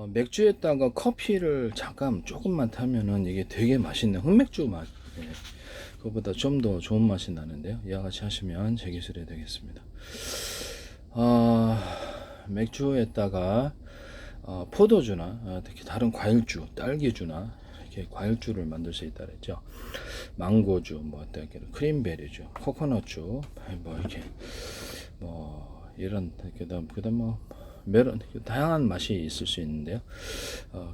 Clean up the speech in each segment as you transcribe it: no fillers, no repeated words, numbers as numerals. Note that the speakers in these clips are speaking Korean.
맥주에다가 커피를 잠깐 조금만 타면은 이게 되게 맛있는 흑맥주 맛. 예, 그거보다 좀 더 좋은 맛이 나는데요. 이와 같이 하시면 제 기술이 되겠습니다. 맥주에다가 포도주나 특히 다른 과일주, 딸기주나 이렇게 과일주를 만들 수 있다 그랬죠. 망고주, 뭐 크림베리주, 코코넛주, 뭐 이렇게 뭐 이런 그다음 뭐 메론 다양한 맛이 있을 수 있는데요.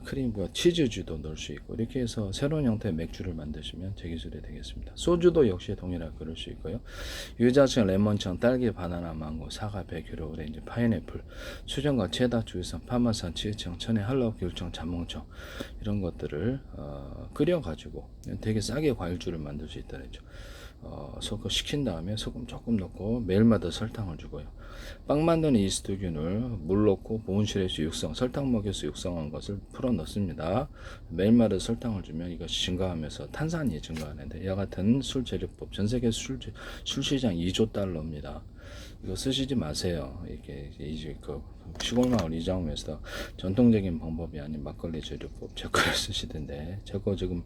크림과 치즈주도 넣을 수 있고 이렇게 해서 새로운 형태의 맥주를 만드시면 제 기술이 되겠습니다. 소주도 역시 동일하게 그럴 수 있고요. 유자청, 레몬청, 딸기, 바나나, 망고, 사과, 백유로, 오렌지, 파인애플, 수정과 체다, 주유성, 파마산, 치즈청, 천혜, 한라우, 귤청, 자몽청 이런 것들을 끓여가지고 되게 싸게 과일주를 만들 수 있다 그랬죠. 식힌 다음에 소금 조금 넣고 매일마다 설탕을 주고요. 빵 만드는 이스트균을 물 넣고 보온실에서 육성, 설탕 먹여서 육성한 것을 풀어 넣습니다. 매일마다 설탕을 주면 이것이 증가하면서 탄산이 증가하는데 이와 같은 술 재료법 전 세계 술 시장 2조 달러입니다. 이거 쓰시지 마세요. 이게 이제 그 시골마을 이장호에서 전통적인 방법이 아닌 막걸리 재료법 제 거를 쓰시던데 제 거 지금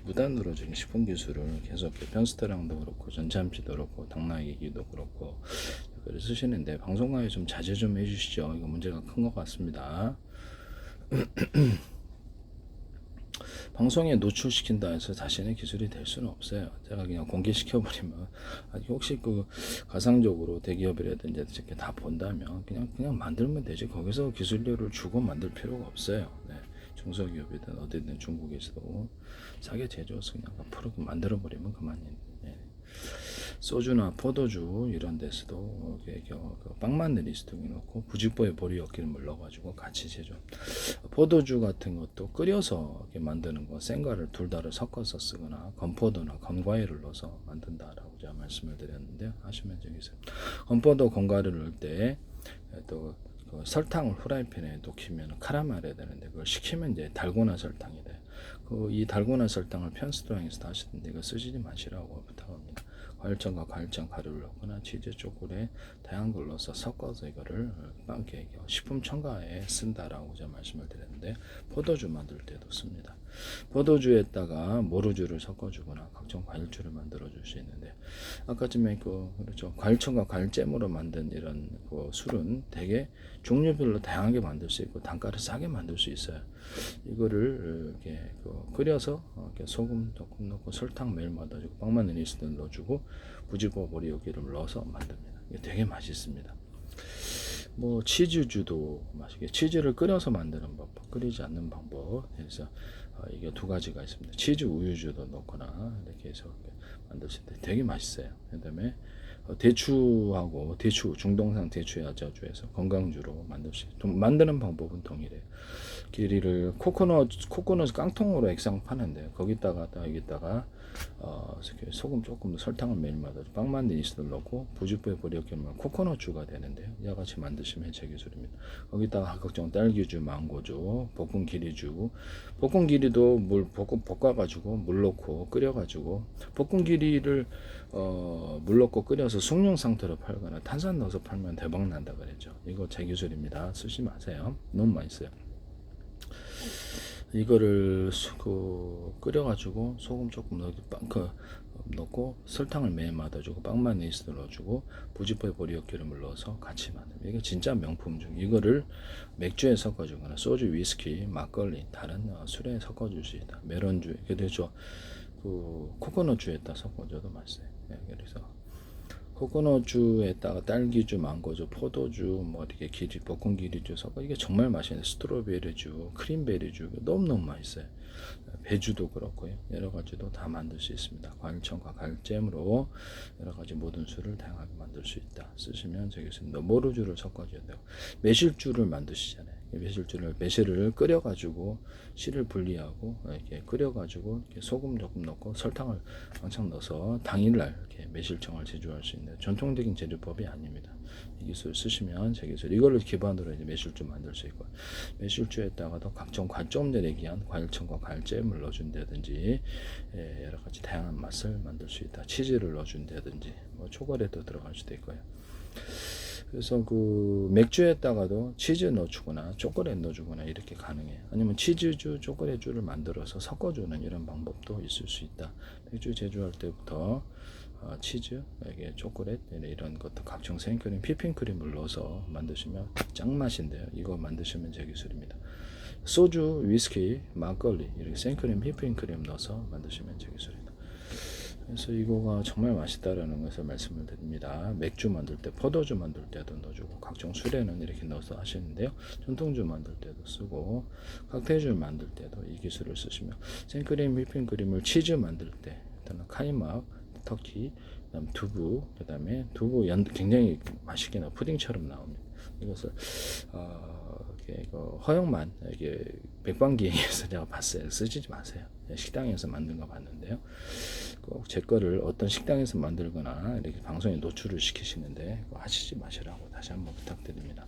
무단으로 지금 식품 기술을 계속 편스테랑도 그렇고 전참치도 그렇고 당나귀기도 그렇고 이거를 쓰시는데 방송가에 좀 자제 좀 해주시죠. 이거 문제가 큰 것 같습니다. 방송에 노출시킨다 해서 자신의 기술이 될 수는 없어요. 제가 그냥 공개시켜버리면 혹시 그 가상적으로 대기업이라든지 이렇게 다 본다면 그냥 만들면 되지. 거기서 기술료를 주고 만들 필요가 없어요. 네. 중소기업이든 어디든 중국에서도 싸게 제조해서 그냥 앞으로 만들어버리면 그만입니다. 네. 소주나 포도주 이런 데서도 빵 만든 이스트를 넣고 부직포에 보리 엿기름을 넣어가지고 같이 제조. 포도주 같은 것도 끓여서 이렇게 만드는 거 생과를 둘 다를 섞어서 쓰거나 건포도나 건과일을 넣어서 만든다라고 제가 말씀을 드렸는데 하시면 되겠어요. 건포도 건과일을 넣을 때또 그 설탕을 후라이팬에 녹이면 카라멜이 되는데 그걸 식히면 이제 달고나 설탕이 돼. 이 달고나 설탕을 편스토랑에서 하시던데 이거 쓰시지 마시라고 부탁합니다. 과일청과 과일청 가루를 넣거나 치즈, 초콜릿 다양한 걸 넣어서 섞어서 이거를 식품 첨가에 쓴다라고 제가 말씀을 드렸는데 포도주 만들 때도 씁니다. 포도주에다가 모루주를 섞어주거나 각종 과일주를 만들어 줄 수 있는데 아까쯤에 그렇죠. 과일청과 과일잼으로 만든 이런 술은 되게 종류별로 다양하게 만들 수 있고 단가를 싸게 만들 수 있어요. 이거를 이렇게 끓여서 이렇게 소금 조금 넣고 설탕 매일마다 주고 빵 만든 이스트 넣어주고 부직포 보리 엿기름을 넣어서 만듭니다. 이게 되게 맛있습니다. 뭐 치즈주도 맛있게 치즈를 끓여서 만드는 방법, 끓이지 않는 방법. 그래서 이게 두 가지가 있습니다. 치즈 우유주도 넣거나 이렇게 해서 만드실 때 되게 맛있어요. 그다음에 대추하고 대추 중동산 대추 야자주에서 건강주로 만드는 방법은 동일해요. 길이를 코코넛 깡통으로 액상 파는데 거기다가 여기다가 소금 조금 설탕을 매일마다 빵 만든 이스트를 넣고 부직포에 버려놓으면 코코넛주가 되는데요. 이와 같이 만드시면 제 기술입니다. 거기다가 각종 딸기주, 망고주, 볶은 기리주, 볶은 기리도 볶아가지고 물 넣고 끓여가지고 볶은 기리를 물 넣고 끓여서 숙룡 상태로 팔거나 탄산 넣어서 팔면 대박 난다 그랬죠. 이거 제 기술입니다. 쓰지 마세요. 너무 맛있어요. 이거를 끓여가지고 소금 조금 넣고 설탕을 매마다 주고 빵만 이스트 넣어주고 부직포에 보리 엿기름을 넣어서 같이 만듭니다. 이게 진짜 명품 중 이거를 맥주에 섞어주거나 소주, 위스키, 막걸리 다른 술에 섞어줄 수 있다. 메론주 그래서 코코넛주에다 섞어줘도 맛있어요. 네, 그래서 코코넛주에다가 딸기주, 망고주, 포도주, 뭐 이렇게 볶은 기리주 섞어 이게 정말 맛있는 스트로베리주, 크림베리주 너무너무 맛있어요. 배주도 그렇고요. 여러 가지도 다 만들 수 있습니다. 과일청과 과일잼으로 여러 가지 모든 술을 다양하게 만들 수 있다. 쓰시면 되겠습니다. 모루주를 섞어줘야 돼요. 매실주를 만드시잖아요. 매실을 끓여가지고 씨를 분리하고 이렇게 끓여가지고 이렇게 소금 조금 넣고 설탕을 왕창 넣어서 당일날 이렇게 매실청을 제조할 수 있는 전통적인 제조법이 아닙니다. 이 기술 쓰시면 제 기술 이거를 기반으로 이제 매실주 만들 수 있고 매실주에다가도 각종 좀 전에 얘기한 과일청과 과일잼을 넣어준다든지 여러 가지 다양한 맛을 만들 수 있다. 치즈를 넣어준다든지 뭐 초콜릿도 들어갈 수도 있고요. 그래서 그 맥주에다가도 치즈 넣어주거나 초콜릿 넣어주거나 이렇게 가능해요. 아니면 치즈주, 초콜릿주를 만들어서 섞어주는 이런 방법도 있을 수 있다. 맥주 제조할 때부터 치즈, 이게 초콜릿 이런 것도 각종 생크림, 휘핑크림을 넣어서 만드시면 짱맛인데요. 이거 만드시면 제 기술입니다. 소주, 위스키, 막걸리 이렇게 생크림, 휘핑크림 넣어서 만드시면 제 기술입니다. 그래서 이거가 정말 맛있다라는 것을 말씀을 드립니다. 맥주 만들 때, 포도주 만들 때도 넣어주고 각종 술에는 이렇게 넣어서 하시는데요. 전통주 만들 때도 쓰고 칵테일주 만들 때도 이 기술을 쓰시면 생크림, 휘핑크림을 치즈 만들 때 일단은 카이막, 터키, 그다음 두부, 그다음에 두부 굉장히 맛있게 나 푸딩처럼 나옵니다. 이것을 허영만 이게 백반기행에서 제가 봤어요. 쓰지 마세요. 식당에서 만든 거 봤는데요. 꼭 제 거를 어떤 식당에서 만들거나 이렇게 방송에 노출을 시키시는데 하시지 마시라고 다시 한번 부탁드립니다.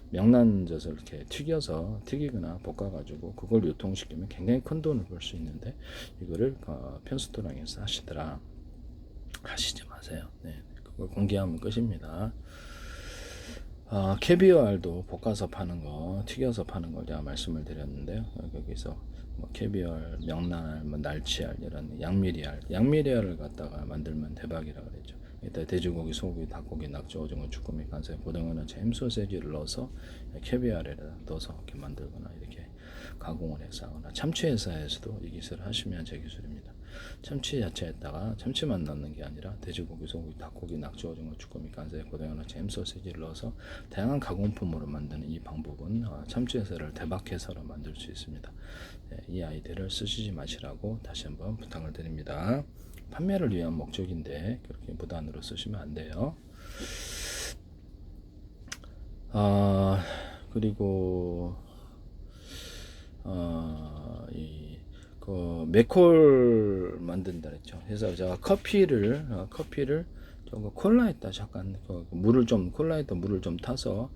명란젓을 이렇게 튀기거나 볶아가지고 그걸 유통시키면 굉장히 큰 돈을 벌 수 있는데 이거를 편스토랑에서 하시더라. 하시지 마세요. 네, 그걸 공개하면 끝입니다. 캐비어알도 볶아서 파는 거, 튀겨서 파는 걸 제가 말씀을 드렸는데요. 거기서 뭐 캐비어알, 명란알, 뭐 날치알 이런 양미리알을 갖다가 만들면 대박이라 그랬죠. 이따 돼지고기, 소고기, 닭고기, 낙지, 오징어, 주꾸미, 간세, 고등어는 잼 소세지를 넣어서 캐비어알에다 넣어서 이렇게 만들거나 이렇게 가공을 해서 하거나 참치 회사에서도 이 기술을 하시면 제 기술입니다. 참치 야채에다가 참치만 넣는 게 아니라 돼지고기, 소고기, 닭고기, 낙지, 오징어, 주꾸미, 간세, 고등어나 잼 소시지를 넣어서 다양한 가공품으로 만드는 이 방법은 참치 회사를 대박회사로 만들 수 있습니다. 네, 이 아이디어를 쓰시지 마시라고 다시 한번 부탁을 드립니다. 판매를 위한 목적인데 그렇게 무단으로 쓰시면 안 돼요. 그리고 맥콜 만든다 그랬죠. 그래서 제가 커피를 조금 콜라에다 잠깐 콜라에다 물을 좀 타서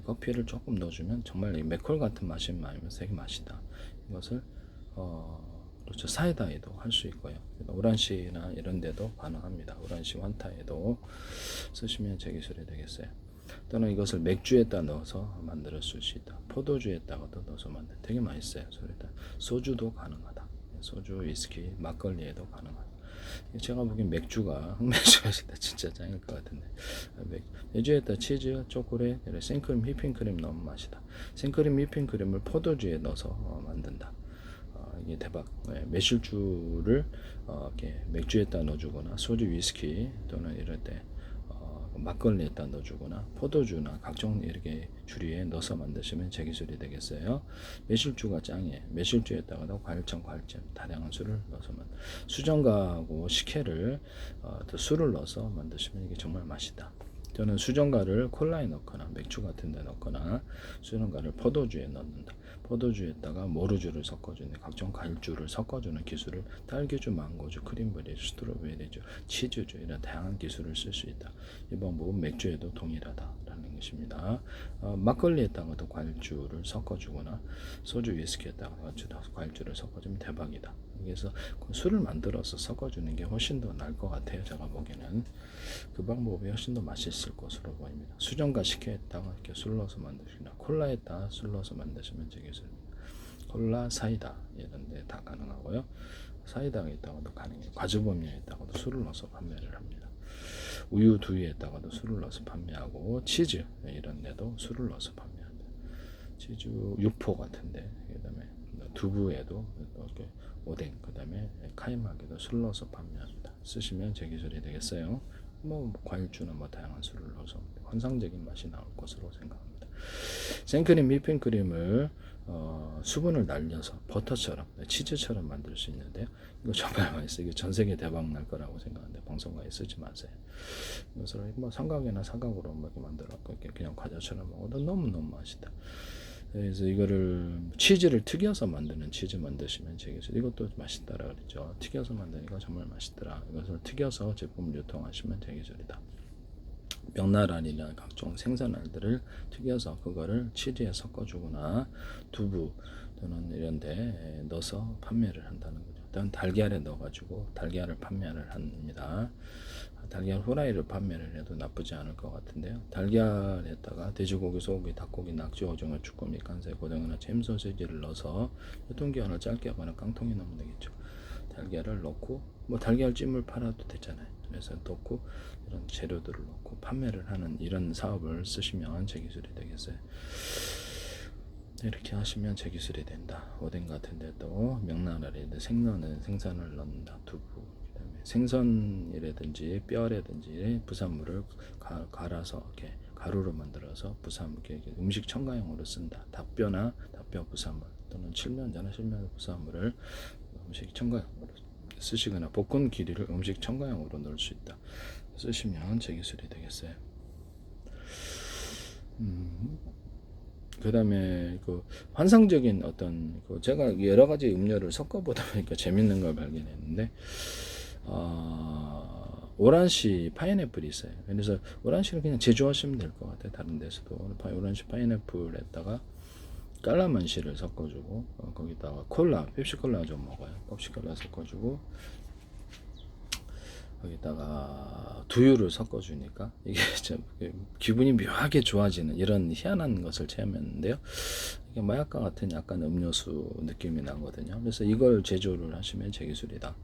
커피를 조금 넣어주면 정말 이 맥콜 같은 맛이 나면서 되게 맛이다. 이것을 그렇죠. 사이다에도 할 수 있고요. 오란시나 이런 데도 가능합니다. 오란시 환타에도 쓰시면 제 기술이 되겠어요. 또는 이것을 맥주에다 넣어서 만들어 쓸 수 있다. 포도주에다가도 넣어서 만들 되게 맛있어요. 소주도 가능하다. 소주, 위스키, 막걸리에도 가능하다. 제가 보기엔 흑맥주가 진짜 짱일 것 같은데 맥주에다 치즈, 초콜릿, 생크림, 휘핑크림 넣으면 맛이다. 생크림, 휘핑크림을 포도주에 넣어서 만든다. 이게 대박. 매실주를 이렇게 맥주에다 넣어주거나 소주, 위스키 또는 이럴 때 막걸리에다 넣어주거나 포도주나 각종 이렇게 주류에 넣어서 만드시면 제 기술이 되겠어요. 매실주가 짱이에요. 매실주에다가도 과일청, 과일잼 다양한 술을 넣어서 수정과하고 식혜를 또 술을 넣어서 만드시면 이게 정말 맛이다. 저는 수정과를 콜라에 넣거나 맥주 같은 데 넣거나 수정과를 포도주에 넣는다. 포도주에다가 모루주를 섞어주는 각종 과일주를 섞어주는 기술을 딸기주, 망고주, 크림베리, 스트로베리주, 치즈주 이런 다양한 기술을 쓸 수 있다. 이 방법은 맥주에도 동일하다라는 것입니다. 막걸리에다가도 과일주를 섞어주거나 소주, 위스키에다가 과일주를 섞어주면 대박이다. 그래서 술을 만들어서 섞어주는 게 훨씬 더 나을 것 같아요. 제가 보기에는 그 방법이 훨씬 더 맛있을 것으로 보입니다. 수정과 식혜에다가 이렇게 술 넣어서 만드시거나 콜라에다 술 넣어서 만드시면 되겠습니다. 콜라, 사이다 이런 데 다 가능하고요. 사이다에다가도 가능해요. 과즙음료에다가도 술을 넣어서 판매를 합니다. 우유, 두유에다가도 술을 넣어서 판매하고 치즈 이런 데도 술을 넣어서 판매합니다. 치즈 육포 같은데 그다음에 두부에도 이렇게 오뎅 그다음에 카이막에도 술 넣어서 판매합니다. 쓰시면 제 기술이 되겠어요. 뭐 과일주나 뭐 다양한 술을 넣어서 환상적인 맛이 나올 것으로 생각합니다. 생크림, 휘핑크림을 수분을 날려서 버터처럼 치즈처럼 만들 수 있는데요. 이거 정말 맛있어요. 이거 전 세계 대박 날 거라고 생각하는데 방송가에 쓰지 마세요. 이것을 뭐 삼각이나 사각으로 뭐 이렇게 만들어 그냥 과자처럼 먹어도 너무너무 맛있다. 그래서 이거를 치즈를 튀겨서 만드는 치즈 만드시면 되겠어요. 이것도 맛있다라 그랬죠. 튀겨서 만드니까 정말 맛있더라. 이것을 튀겨서 제품을 유통하시면 되겠습니다. 명란알이나 각종 생선알들을 튀겨서 그거를 치즈에 섞어주거나 두부 또는 이런 데 넣어서 판매를 한다는 거죠. 일단 달걀에 넣어가지고 달걀을 판매를 합니다. 달걀 후라이를 판매를 해도 나쁘지 않을 것 같은데요. 달걀에다가 돼지고기, 소고기, 닭고기, 낙지, 오징어, 쭈꾸미, 간세, 고등어나 잼 소시지를 넣어서 유통기한을 짧게 하거나 깡통에 넣으면 되겠죠. 달걀을 넣고 뭐 달걀찜을 팔아도 되잖아요. 그래서 넣고 이런 재료들을 넣고 판매를 하는 이런 사업을 쓰시면 제 기술이 되겠어요. 이렇게 하시면 제 기술이 된다. 오뎅 같은 데도 명란이라든지 생선은 생선을 넣는다. 두부, 그다음에 생선이라든지 뼈라든지 부산물을 갈아서 이렇게 가루로 만들어서 음식 첨가용으로 쓴다. 닭뼈나 닭뼈 부산물 또는 칠면자나 실면 부산물을 음식 첨가용으로 쓰시거나 볶은 기리를 음식 첨가용으로 넣을 수 있다. 쓰시면 제 기술이 되겠어요. 그 다음에 그 환상적인 어떤 제가 여러 가지 음료를 섞어보다 보니까 재밌는 걸 발견했는데, 오란시 파인애플이 있어요. 그래서 오란시를 그냥 제조하시면 될 것 같아요. 다른 데서도 오란시 파인애플에다가 깔라만시를 섞어주고 거기다가 콜라, 펩시콜라 좀 먹어요. 펩시콜라 섞어주고 거기다가 두유를 섞어주니까 이게 좀 기분이 묘하게 좋아지는 이런 희한한 것을 체험했는데요. 이게 마약과 같은 약간 음료수 느낌이 나거든요. 그래서 이걸 제조를 하시면 제 기술이다.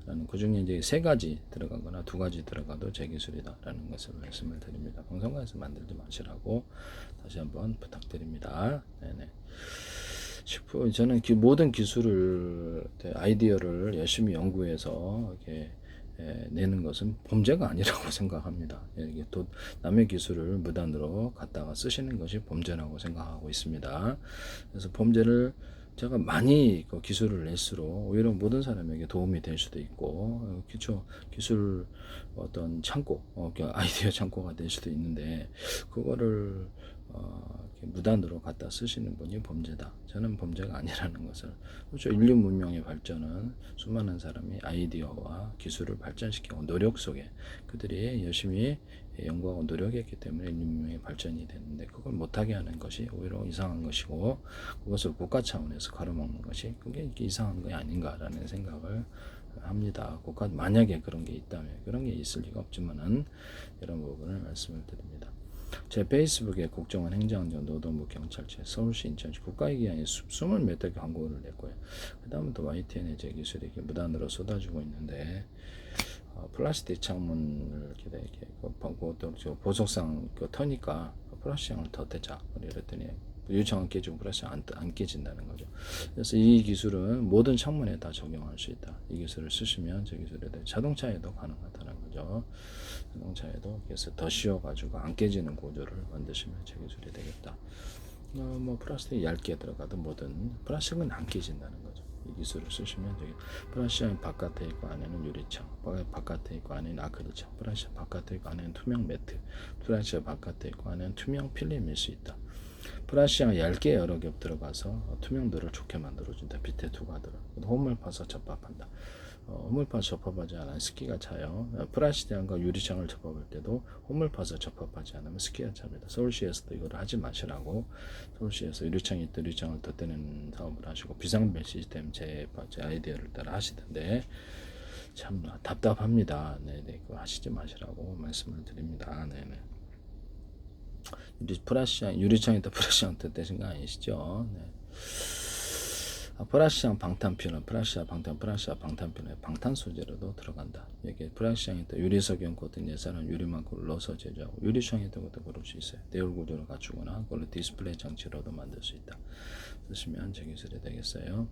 라는 그 중에 이제 3가지 들어가거나 2가지 들어가도 제 기술이다. 라는 것을 말씀을 드립니다. 방송가에서 만들지 마시라고 다시 한번 부탁드립니다. 네네. 저는 모든 기술을, 아이디어를 열심히 연구해서 이렇게 내는 것은 범죄가 아니라고 생각합니다. 이게 또 남의 기술을 무단으로 갖다가 쓰시는 것이 범죄라고 생각하고 있습니다. 그래서 범죄를 제가 많이 기술을 낼수록 오히려 모든 사람에게 도움이 될 수도 있고, 기술 어떤 창고, 아이디어 창고가 될 수도 있는데, 그거를 무단으로 갖다 쓰시는 분이 범죄다. 저는 범죄가 아니라는 것을. 그렇죠. 인류 문명의 발전은 수많은 사람이 아이디어와 기술을 발전시키고 노력 속에 그들이 열심히 연구하고 노력했기 때문에 인류 문명의 발전이 됐는데, 그걸 못하게 하는 것이 오히려 이상한 것이고, 그것을 국가 차원에서 가로막는 것이 그게 이상한 게 아닌가라는 생각을 합니다. 만약에 그런 게 있다면, 그런 게 있을 리가 없지만은 이런 부분을 말씀을 드립니다. 제 페이스북에 국정원 행정안전 노동부 경찰청 서울시 인천시 국가기관에 20몇 대 광고를 냈고요. 그 다음부터 YTN의 제 기술이 이렇게 무단으로 쏟아지고 있는데, 플라스틱 창문을 이렇게 보석상 터니까 플라스틱을 더 떼자 이랬더니 유창은 깨지고 플라스틱 안 깨진다는 거죠. 그래서 이 기술은 모든 창문에 다 적용할 수 있다. 이 기술을 쓰시면 제 기술에 대해 자동차에도 가능하다는 거죠. 자동차에도 그래서 더 씌워가지고 안 깨지는 구조를 만드시면 제 기술이 되겠다. 뭐 플라스틱이 얇게 들어가도 뭐든 플라스틱은 안 깨진다는 거죠. 이 기술을 쓰시면 되게 플라스틱 바깥에 있고 안에는 유리창, 바깥에 있고 안에는 아크릴창, 플라스틱 바깥에 있고 안에는 투명 매트, 플라스틱 바깥에 있고 안에는 투명 필름일 수 있다. 플라스틱이 얇게 여러 겹 들어가서 투명도를 좋게 만들어준다. 빛에 투과들어 홈을 파서 접합한다. 홈을 파서 접합하지 않으면 습기가 차요. 플라스틱과 유리창을 접합할 때도 홈을 파서 접합하지 않으면 습기가 찹니다. 서울시에서도 이걸 하지 마시라고, 서울시에서 유리창을 덧대는 사업을 하시고 비상벨 시스템 제 아이디어를 따라 하시던데 참 답답합니다. 네네, 그거 하시지 마시라고 말씀을 드립니다. 네네. 유리창에다 플라스틱 덧대신 거 아니시죠? 네. 플라스틱 방탄필름, 플라스틱 방탄필름, 방탄 소재로도 들어간다. 여기 플라스틱에다 유리석용 코팅 예산은 유리만큼을 넣어서 제조하고, 유리창에다 것도 그럴 수 있어요. 내열 구조를 갖추거나 그걸로 디스플레이 장치로도 만들 수 있다. 쓰시면 제 기술이 되겠어요.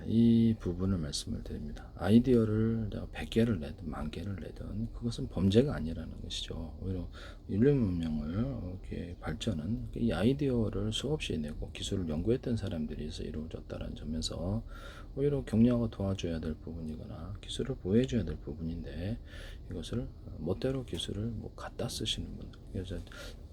이 부분을 말씀을 드립니다. 아이디어를 100개를 내든 10,000개를 내든 그것은 범죄가 아니라는 것이죠. 오히려 인류 문명을 이렇게 발전은 이 아이디어를 수없이 내고 기술을 연구했던 사람들이 있어 이루어졌다는 점에서 오히려 격려하고 도와줘야 될 부분이거나 기술을 보여줘야 될 부분인데, 이것을 멋대로 기술을 갖다 쓰시는 분들, 그래서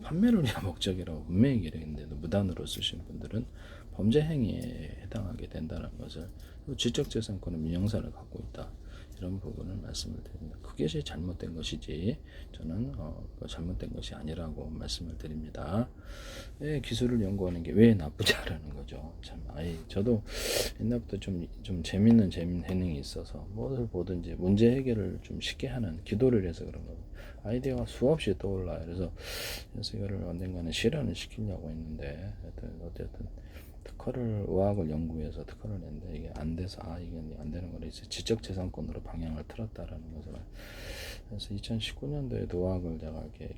판매를 위한 목적이라고 분명히 얘기했는데도 무단으로 쓰신 분들은 범죄 행위에 해당하게 된다는 것을, 지적재산권의 민영사를 갖고 있다, 이런 부분을 말씀을 드립니다. 그것이 잘못된 것이지 저는 잘못된 것이 아니라고 말씀을 드립니다. 기술을 연구하는 게 왜 나쁘냐라는 거죠. 참, 저도 옛날부터 좀 재밌는 재능이 있어서 뭐를 보든지 문제 해결을 좀 쉽게 하는 기도를 해서 그런 거예요. 아이디어가 수없이 떠올라요. 그래서 이거를 언젠가는 실현을 시키려고 했는데, 어쨌든 의학을 연구해서 특허를 냈는데 이게 안 돼서 이게 안 되는 거라 이제 지적재산권으로 방향을 틀었다라는 것을. 그래서 2019년도에 의학을 제가 이렇게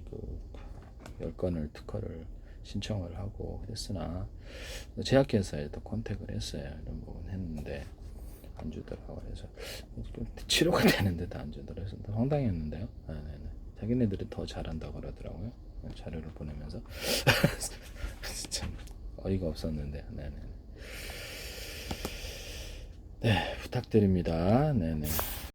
10건을 특허를 신청을 하고 했으나 제약회사에 또 컨택을 했어요. 이런 부분 했는데 안 주더라고. 그래서 치료가 되는데 다 안 주더라고. 그래서 황당했는데요. 네네네. 자기네들이 더 잘한다고 그러더라고요. 자료를 보내면서. 참 어이가 없었는데. 네네. 네, 부탁드립니다. 네네.